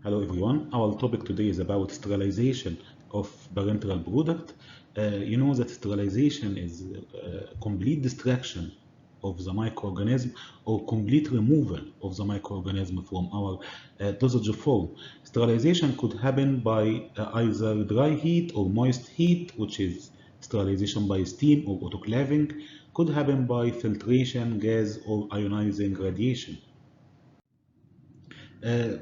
Hello everyone. Our topic today is about sterilization of parenteral product. You know that sterilization is complete destruction of the microorganism or complete removal of the microorganism from our dosage form. Sterilization could happen by either dry heat or moist heat, which is sterilization by steam or autoclaving. Could happen by filtration, gas, or ionizing radiation.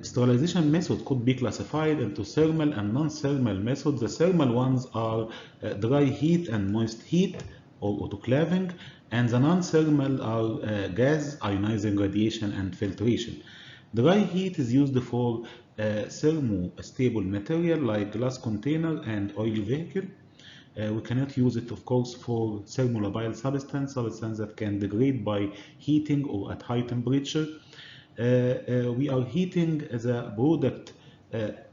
Sterilization method could be classified into thermal and non-thermal methods. The thermal ones are dry heat and moist heat or autoclaving, and the non-thermal are gas, ionizing radiation, and filtration. Dry heat is used for thermostable material like glass container and oil vehicle. We cannot use it, of course, for thermolabile substance that can degrade by heating or at high temperature. We are heating the product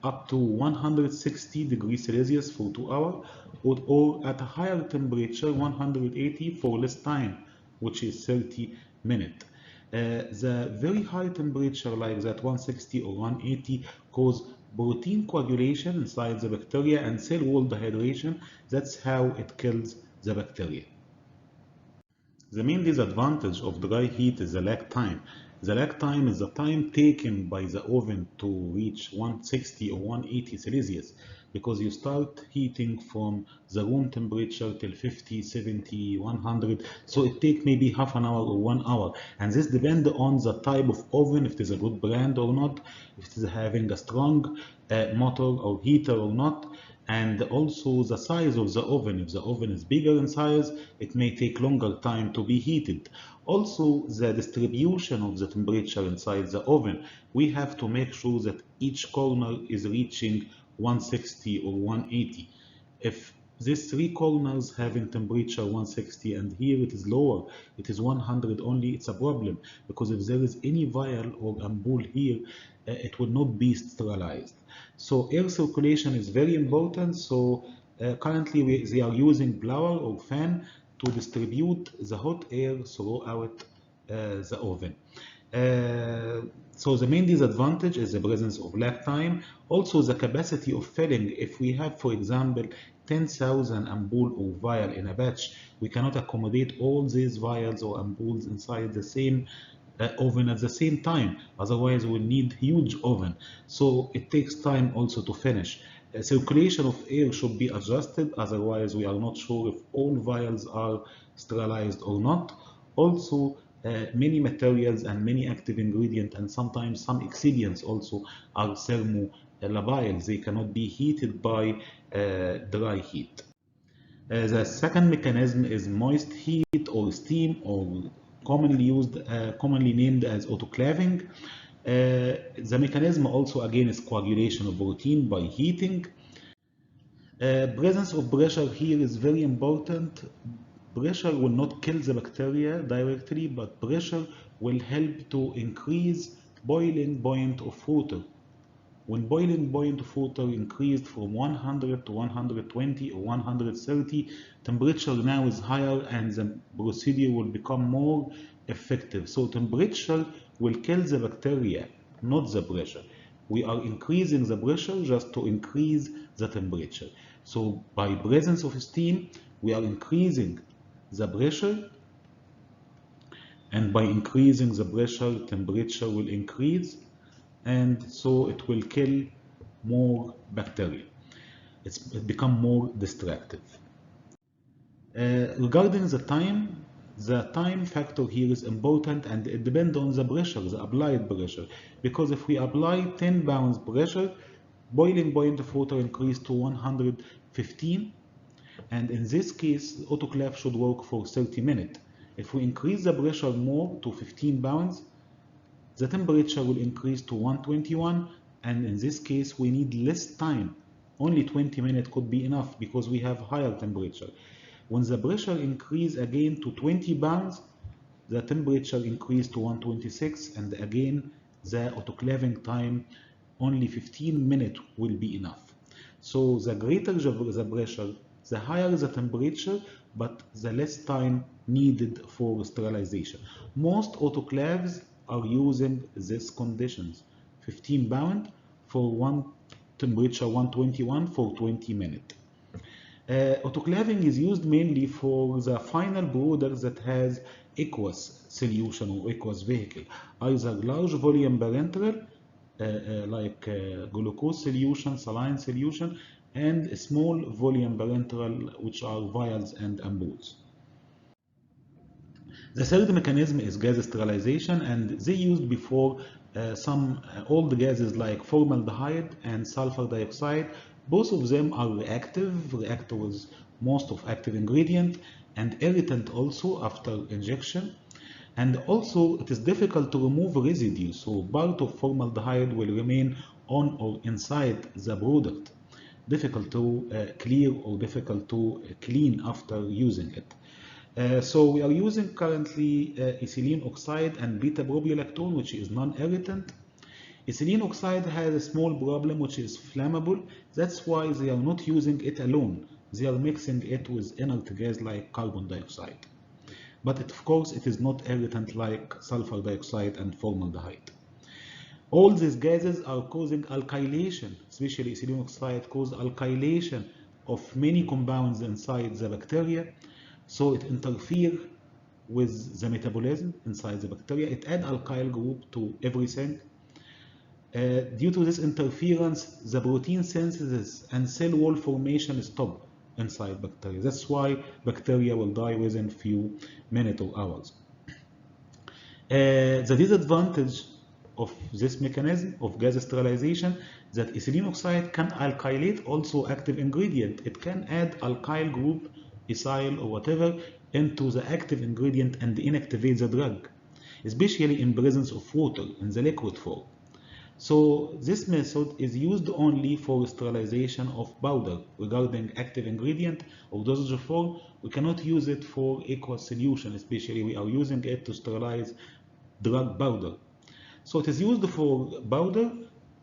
up to 160 degrees Celsius for 2 hours, or at a higher temperature, 180 for less time, which is 30 minutes. The very high temperature like that 160 or 180 cause protein coagulation inside the bacteria and cell wall dehydration. That's how it kills the bacteria. The main disadvantage of dry heat is the lag time. The lag time is the time taken by the oven to reach 160 or 180 Celsius, because you start heating from the room temperature till 50, 70, 100. So it takes maybe half an hour or 1 hour. And this depends on the type of oven, if it is a good brand or not, if it is having a strong motor or heater or not, and also the size of the oven. If the oven is bigger in size, it may take longer time to be heated. Also, the distribution of the temperature inside the oven. We have to make sure that each corner is reaching 160 or 180. If these three corners having temperature 160 and here it is lower, it is 100 only, it's a problem, because if there is any vial or ampoule here, it will not be sterilized. So air circulation is very important. So currently they are using blower or fan to distribute the hot air throughout the oven. So the main disadvantage is the presence of lag time. Also the capacity of filling. If we have, for example, 10,000 ampoule or vial in a batch, we cannot accommodate all these vials or ampoules inside the same oven at the same time. Otherwise, we'll need huge oven. So it takes time also to finish. Circulation of air should be adjusted. Otherwise, we are not sure if all vials are sterilized or not. Also, many materials and many active ingredients and sometimes some excipients also are thermolabile. They cannot be heated by dry heat. The second mechanism is moist heat or steam, or commonly named as autoclaving. The mechanism also again is coagulation of protein by heating. Presence of pressure here is very important. Pressure will not kill the bacteria directly, but pressure will help to increase boiling point of water. When boiling point of water increased from 100 to 120 or 130, temperature now is higher and the procedure will become more effective. So temperature will kill the bacteria, not the pressure. We are increasing the pressure just to increase the temperature. So by presence of steam, we are increasing the pressure, and by increasing the pressure, temperature will increase, and so it will kill more bacteria. It become more destructive. Regarding the time factor here is important, and it depends on the pressure, the applied pressure. Because if we apply 10 pounds pressure, boiling point of water increase to 115, and in this case, the autoclave should work for 30 minutes. If we increase the pressure more to 15 pounds, the temperature will increase to 121, and in this case we need less time. Only 20 minutes could be enough because we have higher temperature. When the pressure increase again to 20 pounds, the temperature increase to 126, and again the autoclaving time only 15 minutes will be enough. So the greater the pressure, the higher the temperature, but the less time needed for sterilization. Most autoclaves are using these conditions: 15 pound for one temperature 121 for 20 minutes. Autoclaving is used mainly for the final product that has aqueous solution or aqueous vehicle, either large volume parenteral like glucose solution, saline solution, and small volume parenteral, which are vials and ampoules. The third mechanism is gas sterilization, and they used before some old gases like formaldehyde and sulfur dioxide. Both of them are react with most of active ingredient, and irritant also after injection. And also it is difficult to remove residue, so part of formaldehyde will remain on or inside the product. Difficult to clear or difficult to clean after using it. So we are using currently ethylene oxide and beta-propiolactone, which is non-irritant. Ethylene oxide has a small problem, which is flammable. That's why they are not using it alone. They are mixing it with inert gas like carbon dioxide. But of course, it is not irritant like sulfur dioxide and formaldehyde. All these gases are causing alkylation, especially ethylene oxide causes alkylation of many compounds inside the bacteria. So it interferes with the metabolism inside the bacteria. It adds alkyl group to everything. Due to this interference, the protein synthesis and cell wall formation stop inside bacteria. That's why bacteria will die within few minutes or hours. The disadvantage of this mechanism of gas sterilization that ethylene oxide can alkylate also active ingredient. It can add alkyl group, ethyl or whatever, into the active ingredient and inactivate the drug, especially in presence of water in the liquid form. So this method is used only for sterilization of powder. Regarding active ingredient or dosage form, we cannot use it for aqueous solution, especially we are using it to sterilize drug powder. So it is used for powder,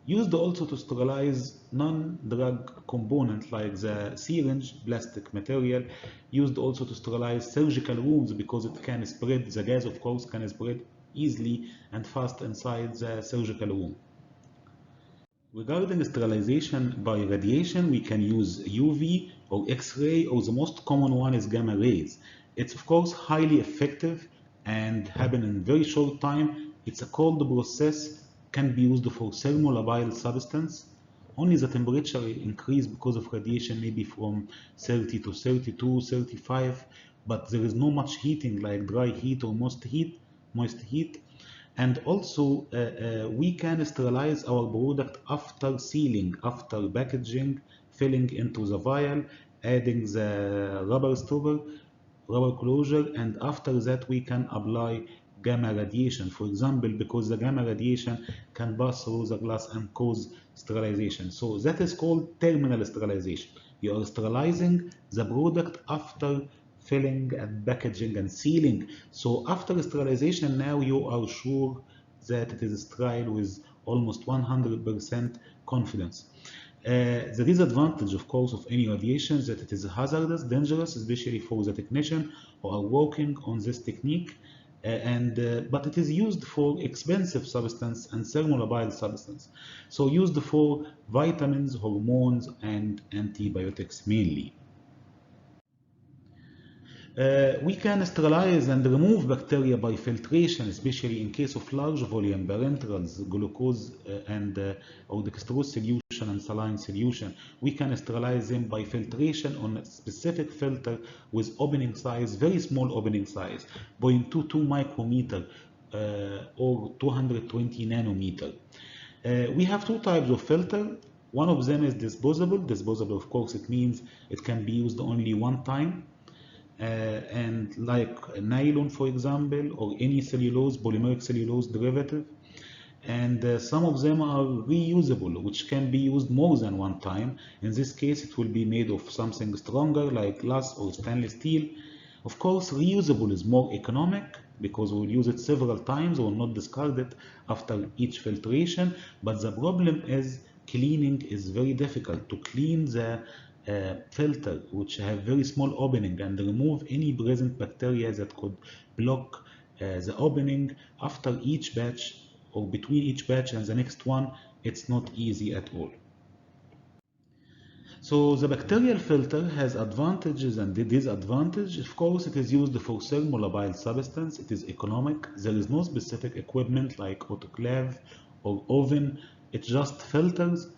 used also to sterilize non-drug components like the syringe, plastic material, used also to sterilize surgical wounds because it can spread, the gas of course can spread easily and fast inside the surgical wound. Regarding sterilization by radiation, we can use UV or X-ray, or the most common one is gamma rays. It's of course highly effective and happen in very short time. It's a cold process, can be used for thermolabile substance. Only the temperature increase because of radiation, maybe from 30 to 32, 35, but there is no much heating like dry heat or moist heat. And also we can sterilize our product after sealing, after packaging, filling into the vial, adding the rubber stopper, rubber closure, and after that we can apply gamma radiation, for example, because the gamma radiation can pass through the glass and cause sterilization. So that is called terminal sterilization. You are sterilizing the product after filling and packaging and sealing. So after sterilization, now you are sure that it is sterile with almost 100% confidence. The disadvantage, of course, of any radiation is that it is hazardous, dangerous, especially for the technician who are working on this technique. But it is used for expensive substance and thermolabile substance. So used for vitamins, hormones, and antibiotics mainly. We can sterilize and remove bacteria by filtration, especially in case of large volume parenterals, glucose or dextrose solution and saline solution. We can sterilize them by filtration on a specific filter with opening size, very small opening size, 0.22 micrometer or 220 nanometer. We have two types of filter. One of them is disposable. Disposable, of course, it means it can be used only one time. And like nylon, for example, or any cellulose, polymeric cellulose derivative. And some of them are reusable, which can be used more than one time. In this case, it will be made of something stronger like glass or stainless steel. Of course, reusable is more economic because we'll use it several times, we will not discard it after each filtration. But the problem is cleaning is very difficult. To clean the filter, which have very small opening, and remove any present bacteria that could block the opening after each batch or between each batch and the next one, it's not easy at all. So the bacterial filter has advantages and disadvantages. Of course, it is used for thermolabile substance. It is economic. There is no specific equipment like autoclave or oven. It just filters.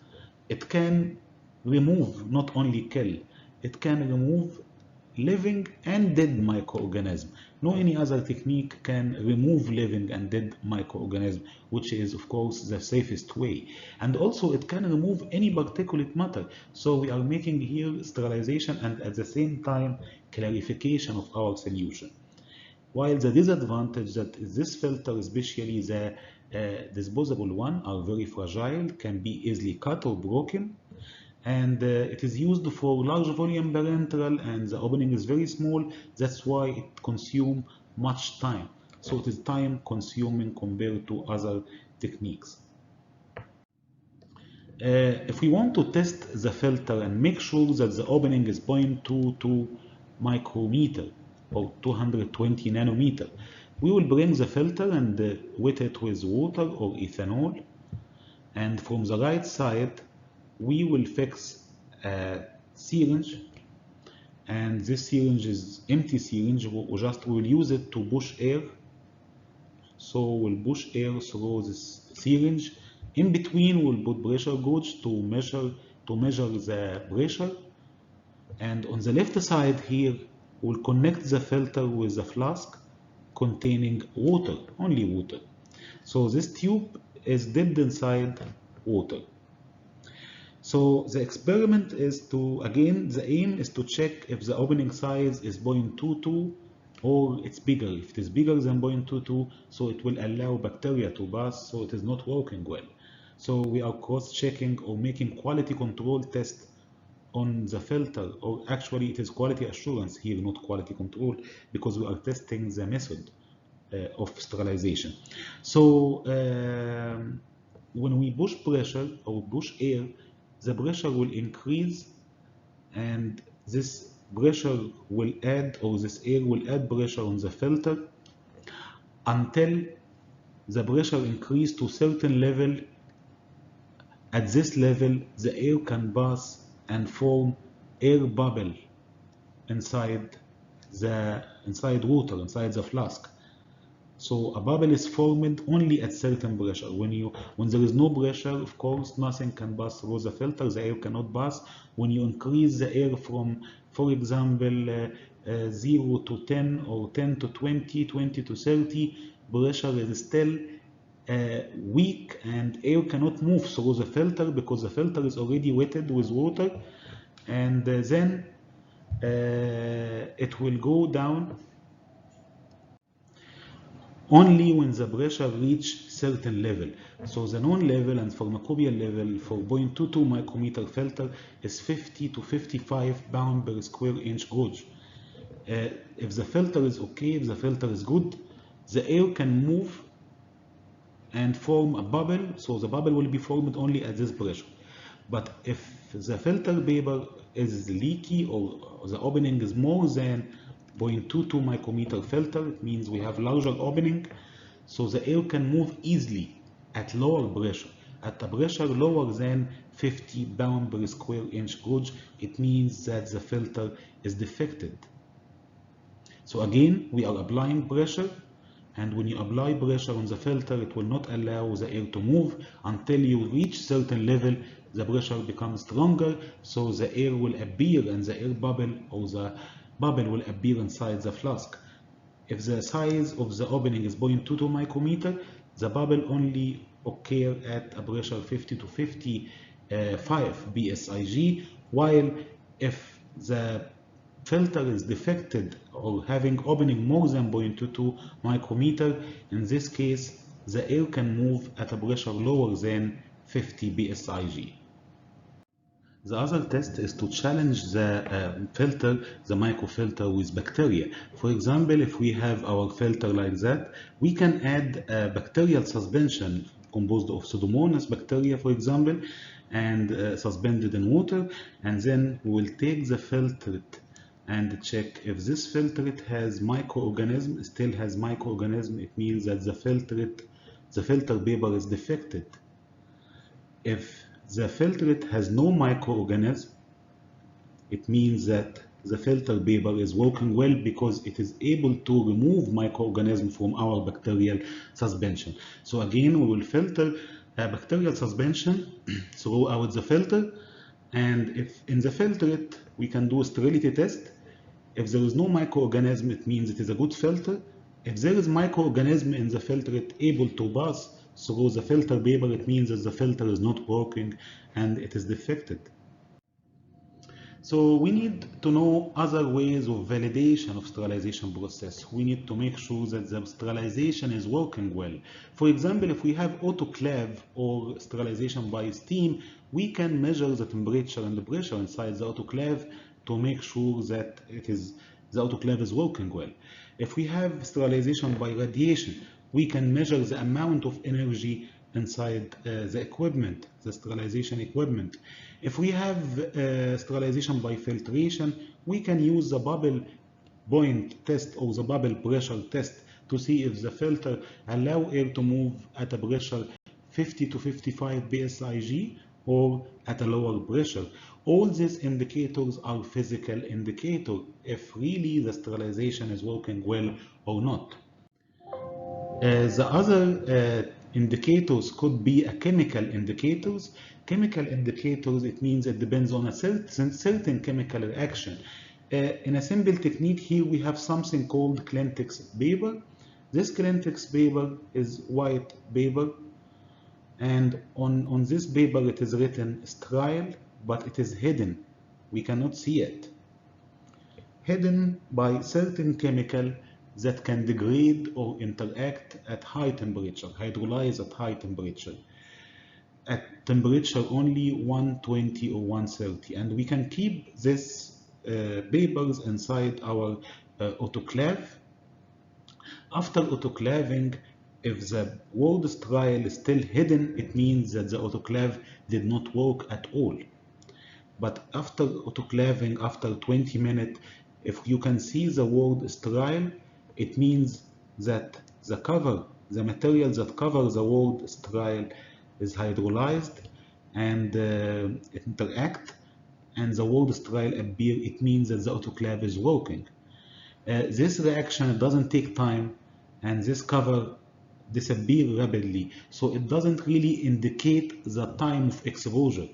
It can remove, not only kill, it can remove living and dead microorganism. No any other technique can remove living and dead microorganism, which is of course the safest way. And also it can remove any particulate matter. So we are making here sterilization and at the same time clarification of our solution. While the disadvantage that this filter, especially the disposable one, are very fragile, can be easily cut or broken, and it is used for large volume parenteral and the opening is very small. That's why it consumes much time. So it is time consuming compared to other techniques. If we want to test the filter and make sure that the opening is 0.22 micrometer or 220 nanometer, we will bring the filter and wet it with water or ethanol, and from the right side we will fix a syringe, and this syringe is empty syringe. We will use it to push air. So we'll push air through this syringe. In between we'll put pressure gauge to measure the pressure, and on the left side here we'll connect the filter with a flask containing water, only water. So this tube is dipped inside water. So the experiment is to, again, the aim is to check if the opening size is 0.22 or it's bigger. If it is bigger than 0.22, so it will allow bacteria to pass, so it is not working well. So we are cross-checking or making quality control test on the filter, or actually it is quality assurance here, not quality control, because we are testing the method of sterilization. So when we push pressure or push air, the pressure will increase, and this pressure will add, or this air will add pressure on the filter until the pressure increase to certain level. At this level, the air can pass and form air bubble inside water, inside the flask. So a bubble is formed only at certain pressure. When there is no pressure, of course, nothing can pass through the filter. The air cannot pass. When you increase the air from, for example, 0 to 10 or 10 to 20, 20 to 30, pressure is still weak and air cannot move through the filter because the filter is already wetted with water, and then it will go down only when the pressure reach certain level. So the known level and pharmacopoeial level for 0.22 micrometer filter is 50 to 55 pound per square inch gauge. If the filter is okay, if the filter is good, the air can move and form a bubble, so the bubble will be formed only at this pressure. But if the filter paper is leaky or the opening is more than 0.22 micrometer filter, it means we have larger opening, so the air can move easily at lower pressure. At a pressure lower than 50 pound per square inch gauge, it means that the filter is defected. So again, we are applying pressure, and when you apply pressure on the filter, it will not allow the air to move until you reach certain level. The pressure becomes stronger, so the air will appear, and the air bubble or the bubble will appear inside the flask. If the size of the opening is 0.22 micrometer, the bubble only occur at a pressure 50 to 55 psig, while if the filter is defected or having opening more than 0.22 micrometer, in this case the air can move at a pressure lower than 50 psig. The other test is to challenge the filter, the microfilter, with bacteria. For example, if we have our filter like that, we can add a bacterial suspension composed of Pseudomonas bacteria, for example, and suspended in water, and then we will take the filtrate and check if this filtrate has microorganism, still has microorganism. It means that the filter paper is defected. If the filtrate has no microorganism, it means that the filter paper is working well because it is able to remove microorganisms from our bacterial suspension. So again, we will filter bacterial suspension throughout the filter, and if in the filtrate we can do a sterility test. If there is no microorganism, it means it is a good filter. If there is microorganism in the filtrate able to pass through the filter paper, it means that the filter is not working and it is defected. So we need to know other ways of validation of sterilization process. We need to make sure that the sterilization is working well. For example, if we have autoclave or sterilization by steam, we can measure the temperature and the pressure inside the autoclave to make sure that the autoclave is working well. If we have sterilization by radiation, we can measure the amount of energy inside the equipment, the sterilization equipment. If we have sterilization by filtration, we can use the bubble point test or the bubble pressure test to see if the filter allow air to move at a pressure 50 to 55 psig or at a lower pressure. All these indicators are physical indicators if really the sterilization is working well or not. The other indicators could be a chemical indicators. Chemical indicators, it means it depends on a certain chemical reaction. In a simple technique here, we have something called Clintex paper. This Clintex paper is white paper, and on this paper it is written sterile, but it is hidden. We cannot see it. Hidden by certain chemical that can degrade or interact at high temperature, hydrolyze at high temperature, at temperature only 120 or 130. And we can keep this papers inside our autoclave. After autoclaving, if the word sterile is still hidden, it means that the autoclave did not work at all. But after autoclaving, after 20 minutes, if you can see the word sterile, it means that the material that covers the word sterile is hydrolyzed and it interact, and the word sterile appear. It means that the autoclave is working. This reaction doesn't take time, and this cover disappear rapidly, so it doesn't really indicate the time of exposure.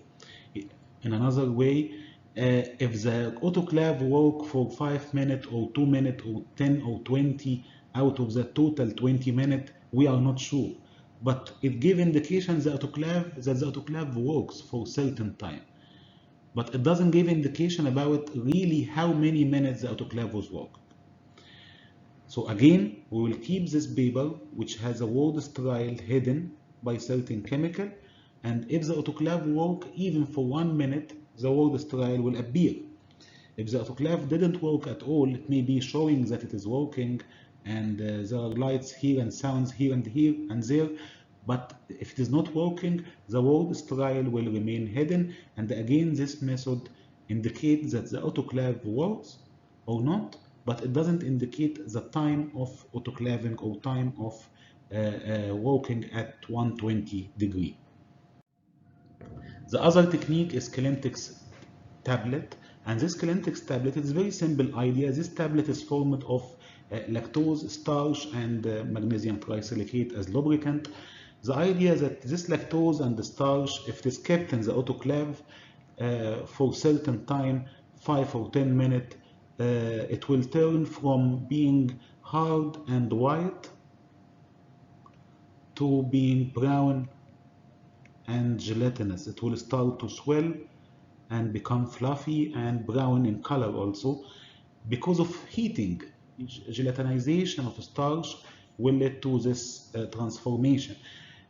In another way, if the autoclave work for 5 minutes or 2 minutes or 10 or 20 out of the total 20 minutes, we are not sure. But it gives indication that the autoclave works for certain time. But it doesn't give indication about really how many minutes the autoclave was working. So again, we will keep this paper which has a word sterile hidden by certain chemical, and if the autoclave work even for 1 minute, the word sterile will appear. If the autoclave didn't work at all, it may be showing that it is working, and there are lights here and sounds here and there. But if it is not working, the word sterile will remain hidden, and again this method indicates that the autoclave works or not, but it doesn't indicate the time of autoclaving or time of working at 120 degree. The other technique is Clintex tablet, and this Clintex tablet is a very simple idea. This tablet is formed of lactose, starch, and magnesium trisilicate as lubricant. The idea is that this lactose and the starch, if it is kept in the autoclave for certain time, 5 or 10 minutes, it will turn from being hard and white to being brown and gelatinous. It will start to swell and become fluffy and brown in color also because of heating. Gelatinization of starch will lead to this transformation.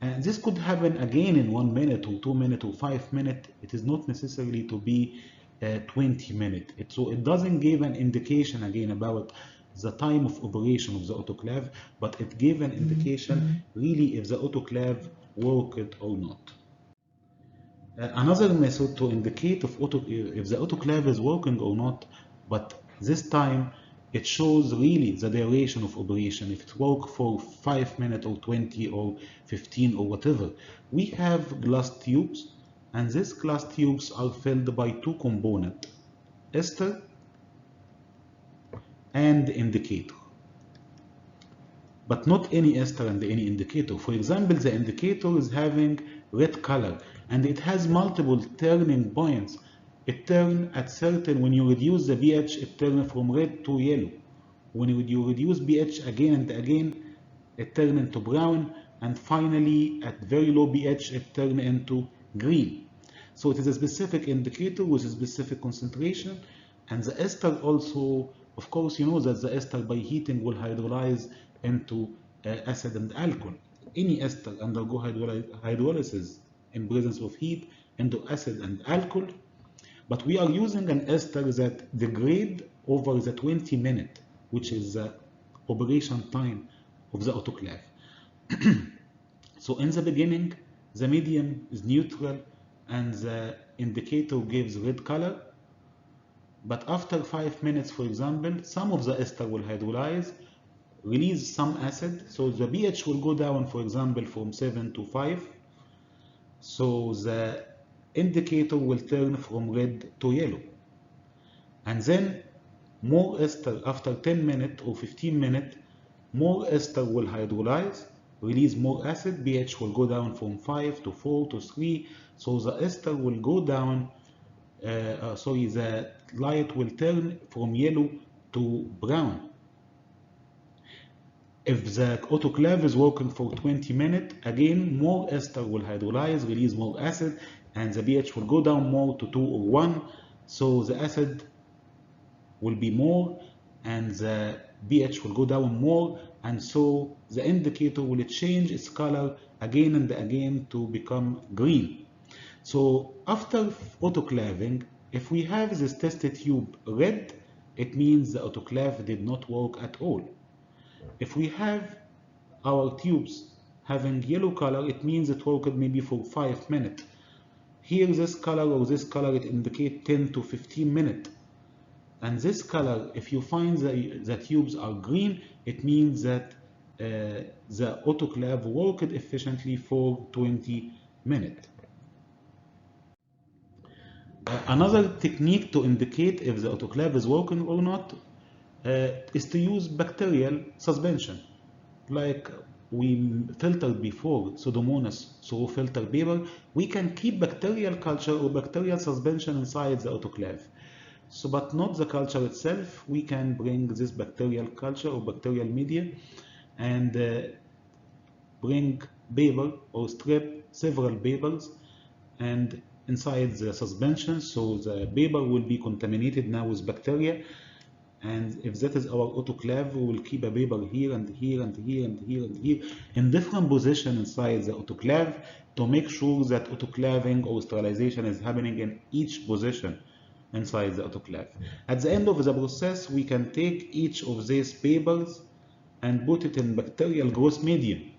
And this could happen again in 1 minute or 2 minutes or 5 minutes. It is not necessarily to be 20 minutes. So it doesn't give an indication again about the time of operation of the autoclave, but it gives an indication really if the autoclave worked or not. Another method to indicate if the autoclave is working or not, but this time it shows really the duration of operation, if it works for 5 minutes or 20 or 15 or whatever. We have glass tubes, and these glass tubes are filled by two components, ester and indicator. But not any ester and any indicator. For example, the indicator is having red color and it has multiple turning points. It turns at certain, when you reduce the pH, it turns from red to yellow. When you reduce pH again and again, it turns into brown, and finally at very low pH it turns into green. So it is a specific indicator with a specific concentration. And the ester also, of course, you know that the ester by heating will hydrolyze into acid and alcohol. Any ester undergo hydrolysis in presence of heat into acid and alcohol. But we are using an ester that degrades over the 20 minutes, which is the operation time of the autoclave. So in the beginning, the medium is neutral and the indicator gives red color. But after 5 minutes, for example, some of the ester will hydrolyze, release some acid. So the pH will go down, for example, from 7 to 5. So the indicator will turn from red to yellow. And then more ester, after 10 minutes or 15 minutes, more ester will hydrolyze, release more acid, pH will go down from 5 to 4 to 3. So the ester will go down, the light will turn from yellow to brown. If the autoclave is working for 20 minutes, again more ester will hydrolyze, release more acid, and the pH will go down more to 2 or 1. So the acid will be more and the pH will go down more, and so the indicator will change its color again and again to become green. So after autoclaving, if we have this test tube red, it means the autoclave did not work at all. If we have our tubes having yellow color, it means it worked maybe for 5 minutes. Here this color or this color, it indicates 10 to 15 minutes. And this color, if you find the tubes are green, it means that the autoclave worked efficiently for 20 minutes. Another technique to indicate if the autoclave is working or not is to use bacterial suspension. Like we filtered before, Pseudomonas through filter paper, we can keep bacterial culture or bacterial suspension inside the autoclave. So, but not the culture itself. We can bring this bacterial culture or bacterial media and bring paper or strip several papers and inside the suspension, so the paper will be contaminated now with bacteria. And if that is our autoclave, we will keep a paper here and here and here and here and here in different positions inside the autoclave to make sure that autoclaving or sterilization is happening in each position inside the autoclave. At the end of the process, we can take each of these papers and put it in bacterial growth medium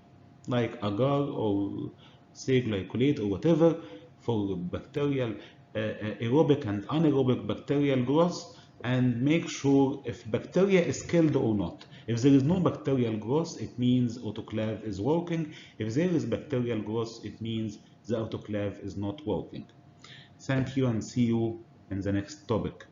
like agar or say glycolate or whatever for bacterial aerobic and anaerobic bacterial growth, and make sure if bacteria is killed or not. If there is no bacterial growth, it means autoclave is working. If there is bacterial growth, it means the autoclave is not working. Thank you and see you in the next topic.